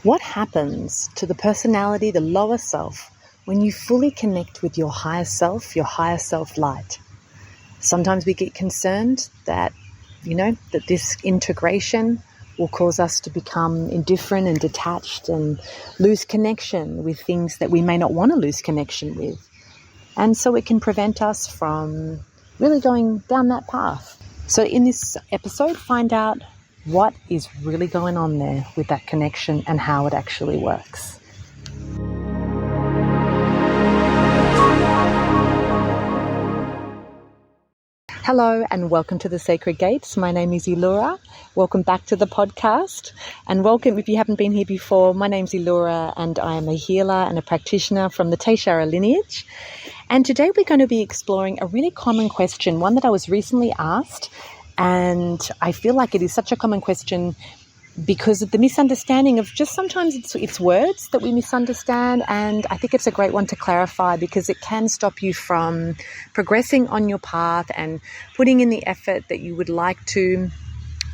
What happens to the personality, the lower self, when you fully connect with your higher self light? Sometimes we get concerned that, that this integration will cause us to become indifferent and detached and lose connection with things that we may not want to lose connection with. And so it can prevent us from really going down that path. So in this episode, find out what is really going on there with that connection and how it actually works. Hello and welcome to the Sacred Gates. My name is Illura. Welcome back to the podcast. And welcome, if you haven't been here before, my name's Illura and I am a healer and a practitioner from the Teshara lineage. And today we're going to be exploring a really common question, one that I was recently asked. And I feel like it is such a common question because of the misunderstanding of just sometimes it's words that we misunderstand. And I think it's a great one to clarify because it can stop you from progressing on your path and putting in the effort that you would like to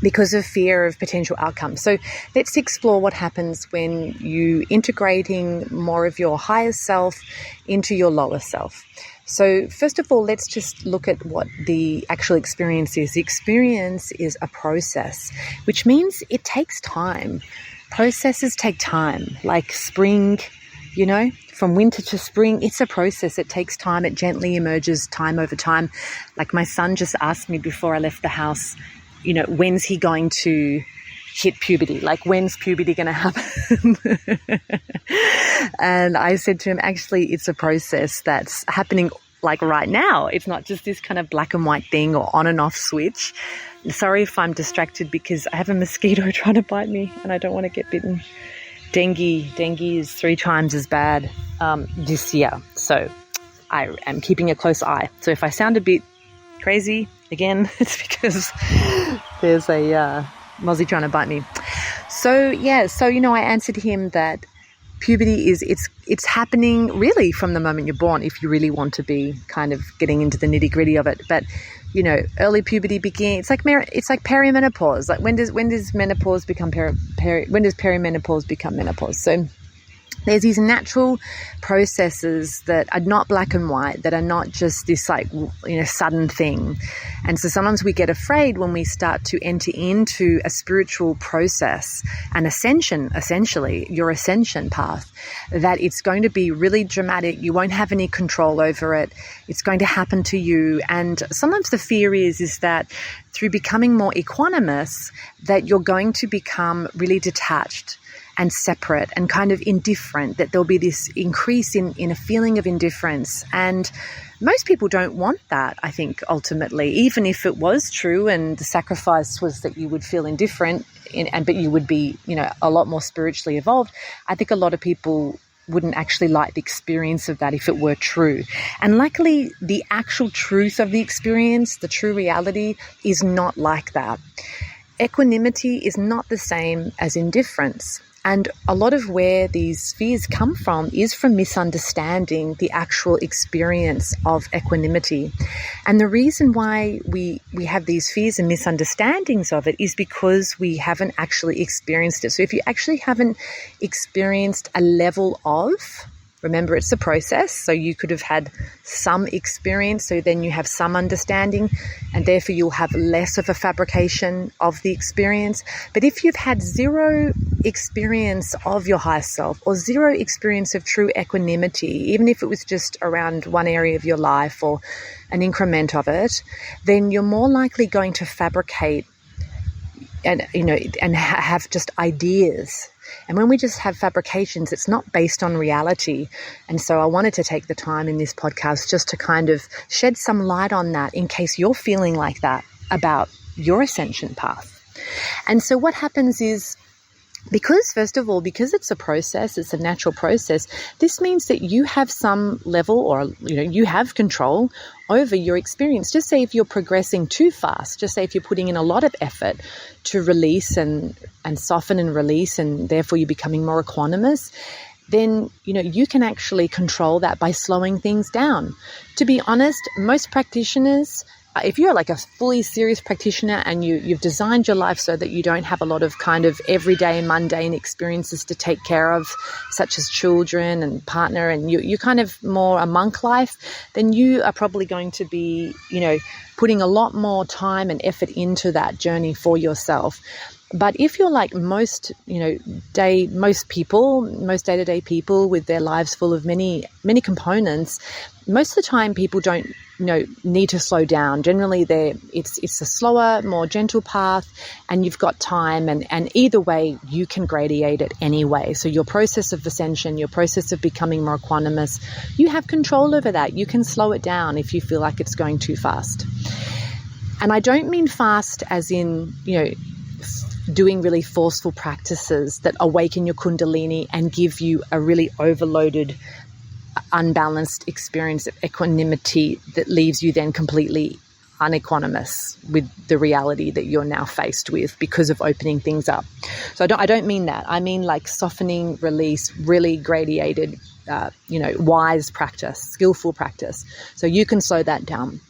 because of fear of potential outcomes. So let's explore what happens when you integrating more of your higher self into your lower self. So first of all, let's just look at what the actual experience is. The experience is a process, which means it takes time. Processes take time, like spring, from winter to spring. It's a process. It takes time. It gently emerges time over time. Like my son just asked me before I left the house, when's he going to hit puberty? Like, when's puberty going to happen? And I said to him, actually, it's a process that's happening like right now. It's not just this kind of black and white thing or on and off switch. Sorry if I'm distracted because I have a mosquito trying to bite me and I don't want to get bitten. Dengue is 3 times as bad this year. So I am keeping a close eye. So if I sound a bit crazy, again, it's because there's a mozzie trying to bite me. So I answered him that puberty it's happening really from the moment you're born if you really want to be kind of getting into the nitty-gritty of it. But early puberty begins. It's like perimenopause. Like when does menopause become when does perimenopause become menopause? So there's these natural processes that are not black and white, that are not just this sudden thing. And so sometimes we get afraid when we start to enter into a spiritual process, an ascension, essentially, your ascension path, that it's going to be really dramatic. You won't have any control over it. It's going to happen to you. And sometimes the fear is that through becoming more equanimous, that you're going to become really detached and separate and kind of indifferent, that there'll be this increase in a feeling of indifference. And most people don't want that, I think, ultimately, even if it was true and the sacrifice was that you would feel indifferent but you would be, a lot more spiritually evolved. I think a lot of people wouldn't actually like the experience of that if it were true. And luckily, the actual truth of the experience, the true reality, is not like that. Equanimity is not the same as indifference. And a lot of where these fears come from is from misunderstanding the actual experience of equanimity. And the reason why we have these fears and misunderstandings of it is because we haven't actually experienced it. So if you actually haven't experienced a level of, remember, it's a process, so you could have had some experience, so then you have some understanding, and therefore you'll have less of a fabrication of the experience. But if you've had zero experience of your higher self or zero experience of true equanimity, even if it was just around one area of your life or an increment of it, then you're more likely going to fabricate and have just ideas. And when we just have fabrications, it's not based on reality. And so I wanted to take the time in this podcast just to kind of shed some light on that in case you're feeling like that about your ascension path. And so what happens is, because it's a process, it's a natural process, this means that you have some level or, you have control over your experience. Just say if you're progressing too fast, just say if you're putting in a lot of effort to release and soften and release, and therefore you're becoming more equanimous, then, you can actually control that by slowing things down. To be honest, most practitioners if you're like a fully serious practitioner and you've designed your life so that you don't have a lot of kind of everyday mundane experiences to take care of, such as children and partner, and you're kind of more a monk life, then you are probably going to be, putting a lot more time and effort into that journey for yourself. But if you're like most day-to-day people with their lives full of many, many components, most of the time people don't need to slow down. Generally, it's a slower, more gentle path, and you've got time. And either way, you can gradiate it anyway. So your process of ascension, your process of becoming more equanimous, you have control over that. You can slow it down if you feel like it's going too fast. And I don't mean fast as in, doing really forceful practices that awaken your kundalini and give you a really overloaded, unbalanced experience of equanimity that leaves you then completely unequanimous with the reality that you're now faced with because of opening things up. So I don't mean that. I mean like softening, release, really gradiated, wise practice, skillful practice. So you can slow that down.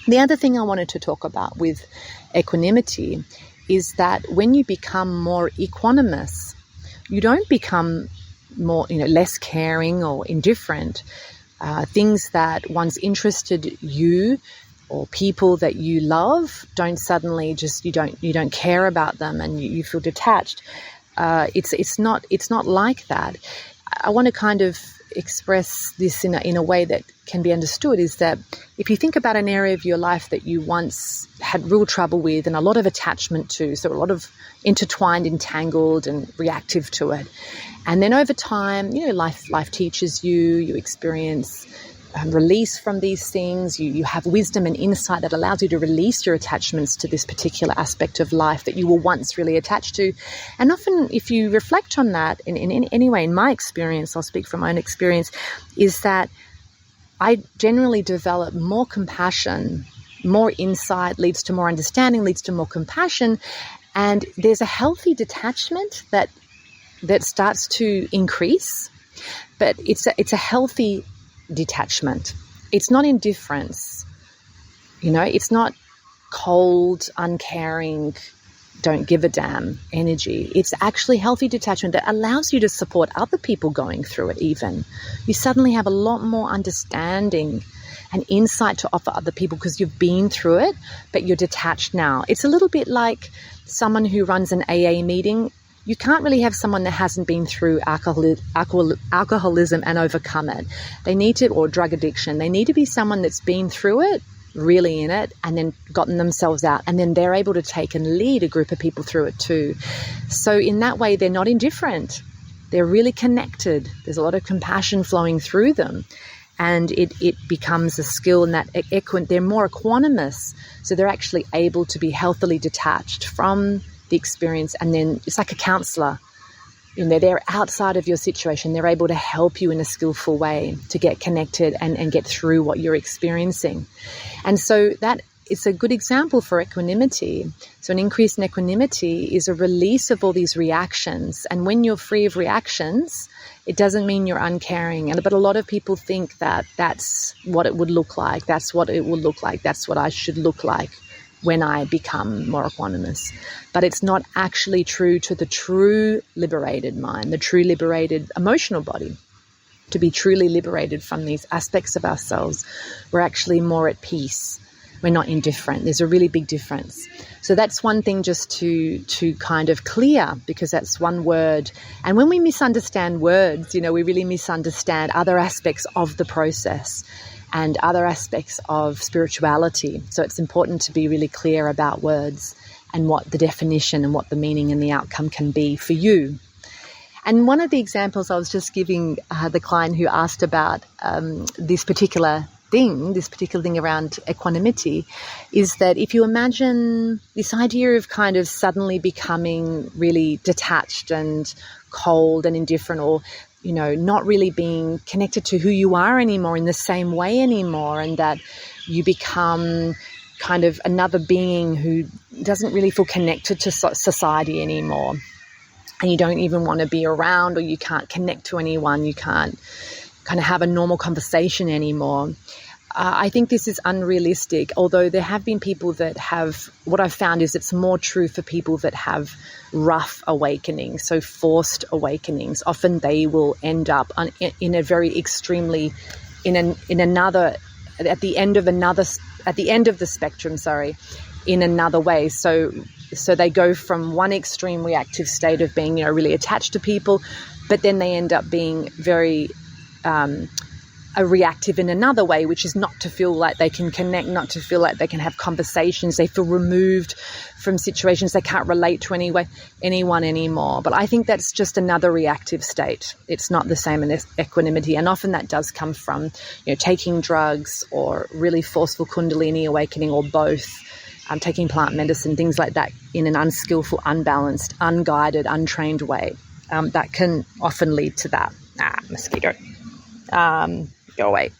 The other thing I wanted to talk about with equanimity is that when you become more equanimous, you don't become more, less caring or indifferent. Things that once interested you or people that you love don't suddenly just, you don't care about them and you feel detached. It's not like that. I want to kind of express this in a way that can be understood, is that if you think about an area of your life that you once had real trouble with and a lot of attachment to, so a lot of intertwined, entangled and reactive to it, and then over time, life teaches you experience release from these things, you have wisdom and insight that allows you to release your attachments to this particular aspect of life that you were once really attached to. And often if you reflect on that, in any way, in my experience, I'll speak from my own experience, is that I generally develop more compassion, more insight leads to more understanding, leads to more compassion, and there's a healthy detachment that starts to increase, but it's a healthy detachment. It's not indifference, it's not cold, uncaring, don't give a damn energy. It's actually healthy detachment that allows you to support other people going through it even. You suddenly have a lot more understanding and insight to offer other people because you've been through it, but you're detached now. It's a little bit like someone who runs an AA meeting. You can't really have someone that hasn't been through alcoholism and overcome it. They need to, or drug addiction, they need to be someone that's been through it, really in it, and then gotten themselves out. And then they're able to take and lead a group of people through it too. So in that way, they're not indifferent. They're really connected. There's a lot of compassion flowing through them. And it becomes a skill in that they're more equanimous. So they're actually able to be healthily detached from the experience, and then it's like a counselor. They're outside of your situation. They're able to help you in a skillful way to get connected and get through what you're experiencing. And so that is a good example for equanimity. So an increase in equanimity is a release of all these reactions. And when you're free of reactions, it doesn't mean you're uncaring. But a lot of people think that that's what it would look like. That's what it will look like. That's what I should look like when I become more equanimous. But it's not actually true to the true liberated mind, the true liberated emotional body. To be truly liberated from these aspects of ourselves, we're actually more at peace. We're not indifferent. There's a really big difference. So that's one thing just to kind of clear, because that's one word. And when we misunderstand words, we really misunderstand other aspects of the process and other aspects of spirituality. So it's important to be really clear about words and what the definition and what the meaning and the outcome can be for you. And one of the examples I was just giving the client who asked about this particular thing around equanimity, is that if you imagine this idea of kind of suddenly becoming really detached and cold and indifferent, or not really being connected to who you are anymore in the same way anymore, and that you become kind of another being who doesn't really feel connected to society anymore, and you don't even want to be around, or you can't connect to anyone, you can't kind of have a normal conversation anymore. I think this is unrealistic, although there have been people that have, what I've found is it's more true for people that have rough awakenings, so forced awakenings. Often they will end up in a very extremely, at the end of the spectrum, in another way. So they go from one extreme reactive state of being, really attached to people, but then they end up being very reactive in another way, which is not to feel like they can connect, not to feel like they can have conversations. They feel removed from situations. They can't relate to anyone anymore. But I think that's just another reactive state. It's not the same in equanimity. And often that does come from, taking drugs or really forceful Kundalini awakening, or both, taking plant medicine, things like that, in an unskillful, unbalanced, unguided, untrained way. That can often lead to that. Mosquito. Go away.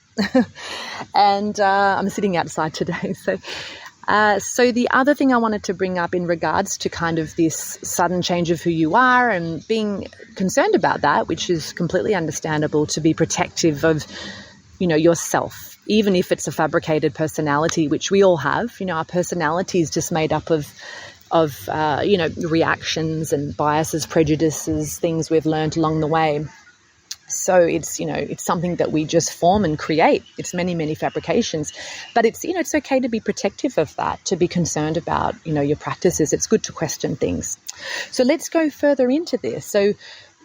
And I'm sitting outside today. So the other thing I wanted to bring up in regards to kind of this sudden change of who you are and being concerned about that, which is completely understandable, to be protective of, yourself, even if it's a fabricated personality, which we all have. Our personality is just made up of reactions and biases, prejudices, things we've learned along the way. So it's something that we just form and create. It's many, many fabrications, but it's okay to be protective of that, to be concerned about, your practices. It's good to question things. So let's go further into this. So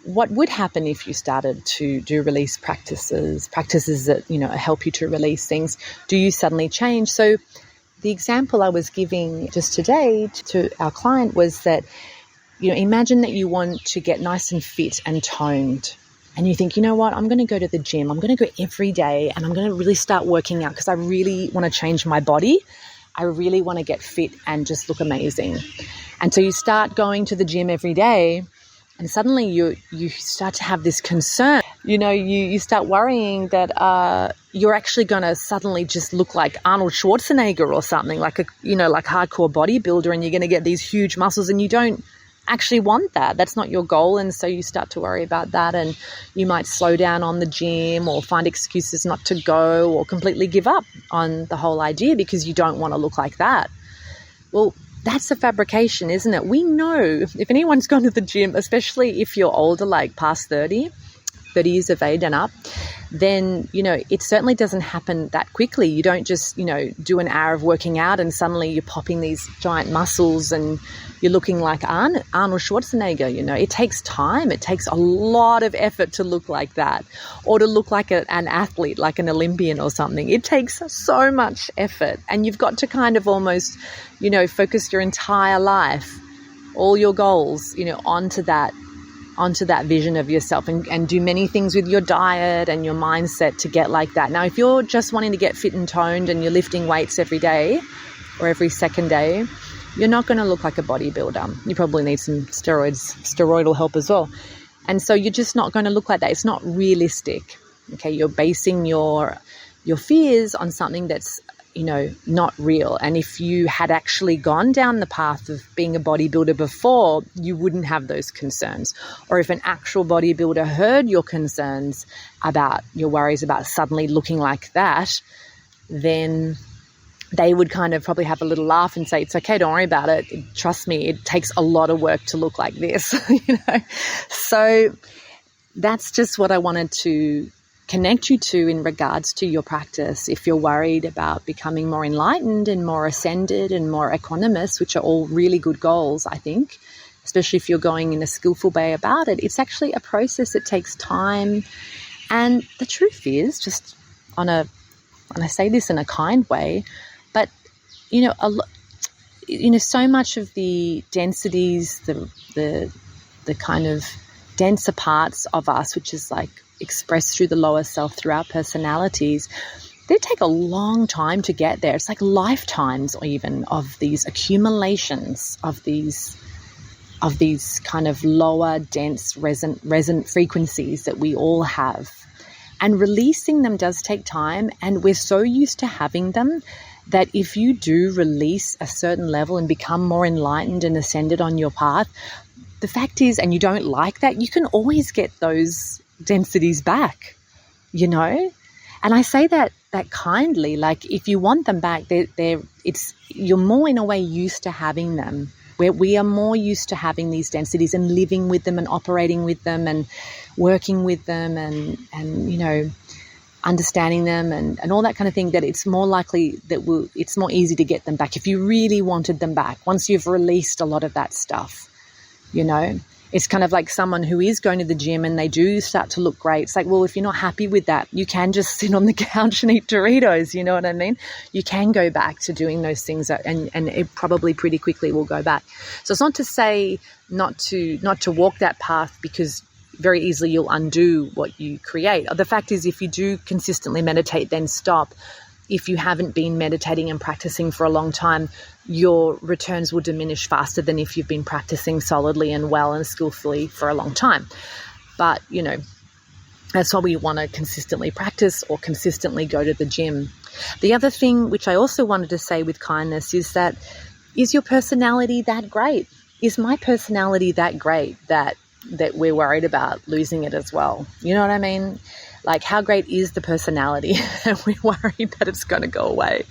what would happen if you started to do release practices that, help you to release things? Do you suddenly change? So the example I was giving just today to our client was that, imagine that you want to get nice and fit and toned. And you think, I'm going to go to the gym. I'm going to go every day and I'm going to really start working out because I really want to change my body. I really want to get fit and just look amazing. And so you start going to the gym every day, and suddenly you start to have this concern. You start worrying that you're actually going to suddenly just look like Arnold Schwarzenegger or something, like like hardcore bodybuilder, and you're going to get these huge muscles, and you don't actually want that. That's not your goal. And so you start to worry about that, and you might slow down on the gym or find excuses not to go, or completely give up on the whole idea because you don't want to look like that. Well, that's a fabrication, isn't it? We know if anyone's gone to the gym, especially if you're older, like past 30 years of age and up, then, it certainly doesn't happen that quickly. You don't just, do an hour of working out and suddenly you're popping these giant muscles and you're looking like Arnold Schwarzenegger. It takes time. It takes a lot of effort to look like that, or to look like an athlete, like an Olympian or something. It takes so much effort, and you've got to kind of almost, focus your entire life, all your goals, onto that vision of yourself, and do many things with your diet and your mindset to get like that. Now, if you're just wanting to get fit and toned and you're lifting weights every day or every second day, you're not going to look like a bodybuilder. You probably need some steroidal help as well. And so you're just not going to look like that. It's not realistic. Okay, you're basing your fears on something that's, not real. And if you had actually gone down the path of being a bodybuilder before, you wouldn't have those concerns. Or if an actual bodybuilder heard your concerns about your worries about suddenly looking like that, then they would kind of probably have a little laugh and say, it's okay, don't worry about it. Trust me, it takes a lot of work to look like this. So that's just what I wanted to connect you to in regards to your practice. If you're worried about becoming more enlightened and more ascended and more equanimous, which are all really good goals, I think, especially if you're going in a skillful way about it, it's actually a process that takes time. And the truth is, just and I say this in a kind way, but so much of the densities, the kind of denser parts of us, which is like expressed through the lower self, through our personalities, they take a long time to get there. It's like lifetimes, or even, of these accumulations of these kind of lower, dense, resonant frequencies that we all have. And releasing them does take time, and we're so used to having them that if you do release a certain level and become more enlightened and ascended on your path, the fact is, and you don't like that, you can always get those densities back, And I say that that kindly. Like if you want them back, you're more in a way used to having them. Where we are more used to having these densities and living with them and operating with them and working with them and understanding them and all that kind of thing, that it's more likely that it's more easy to get them back if you really wanted them back once you've released a lot of that stuff. It's kind of like someone who is going to the gym and they do start to look great. It's like, well, if you're not happy with that, you can just sit on the couch and eat Doritos, you know what I mean? You can go back to doing those things and it probably pretty quickly will go back. So it's not to say not to walk that path, because very easily you'll undo what you create. The fact is, if you do consistently meditate, then stop. If you haven't been meditating and practicing for a long time, your returns will diminish faster than if you've been practicing solidly and well and skillfully for a long time. But, that's why we want to consistently practice or consistently go to the gym. The other thing which I also wanted to say with kindness is that, is your personality that great? Is my personality that great that we're worried about losing it as well? You know what I mean? Like, how great is the personality? And we're worried that it's going to go away.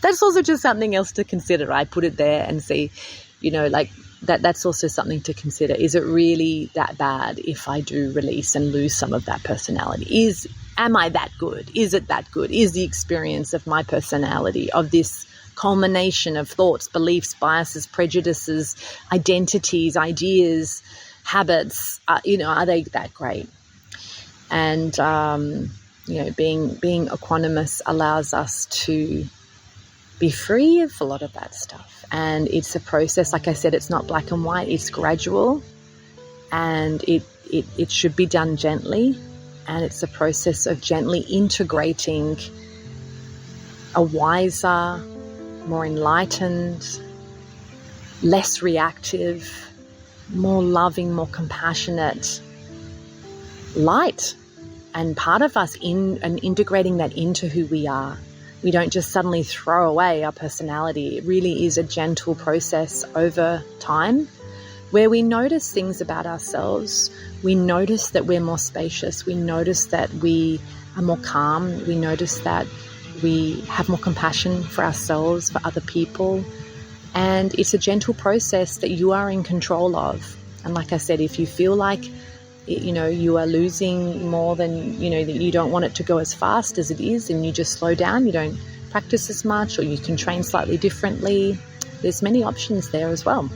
That's also just something else to consider. I put it there and see, that's also something to consider. Is it really that bad if I do release and lose some of that personality? Am I that good? Is it that good? Is the experience of my personality, of this culmination of thoughts, beliefs, biases, prejudices, identities, ideas, habits, are they that great? And, being equanimous allows us to be free of a lot of that stuff. And it's a process. Like I said, it's not black and white. It's gradual, and it should be done gently. And it's a process of gently integrating a wiser, more enlightened, less reactive, more loving, more compassionate light and part of us and integrating that into who we are. We don't just suddenly throw away our personality. It really is a gentle process over time where we notice things about ourselves. We notice that we're more spacious. We notice that we are more calm. We notice that we have more compassion for ourselves, for other people. And it's a gentle process that you are in control of. And like I said, if you feel like you are losing more than, that you don't want it to go as fast as it is, and you just slow down, you don't practice as much, or you can train slightly differently, there's many options there as well.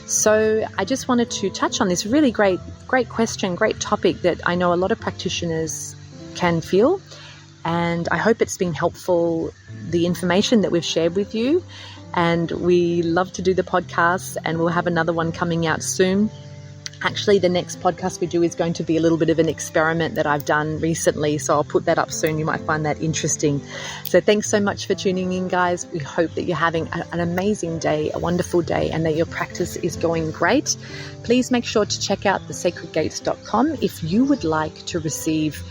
So I just wanted to touch on this really great question, great topic that I know a lot of practitioners can feel. And I hope it's been helpful, the information that we've shared with you. And we love to do the podcasts, and we'll have another one coming out soon. Actually, the next podcast we do is going to be a little bit of an experiment that I've done recently, so I'll put that up soon. You might find that interesting. So thanks so much for tuning in, guys. We hope that you're having an amazing day, a wonderful day, and that your practice is going great. Please make sure to check out thesacredgates.com if you would like to receive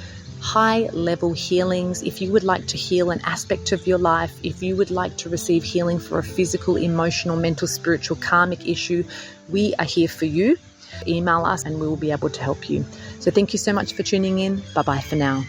high-level healings, if you would like to heal an aspect of your life, if you would like to receive healing for a physical, emotional, mental, spiritual, karmic issue, we are here for you. Email us and we will be able to help you. So thank you so much for tuning in. Bye-bye for now.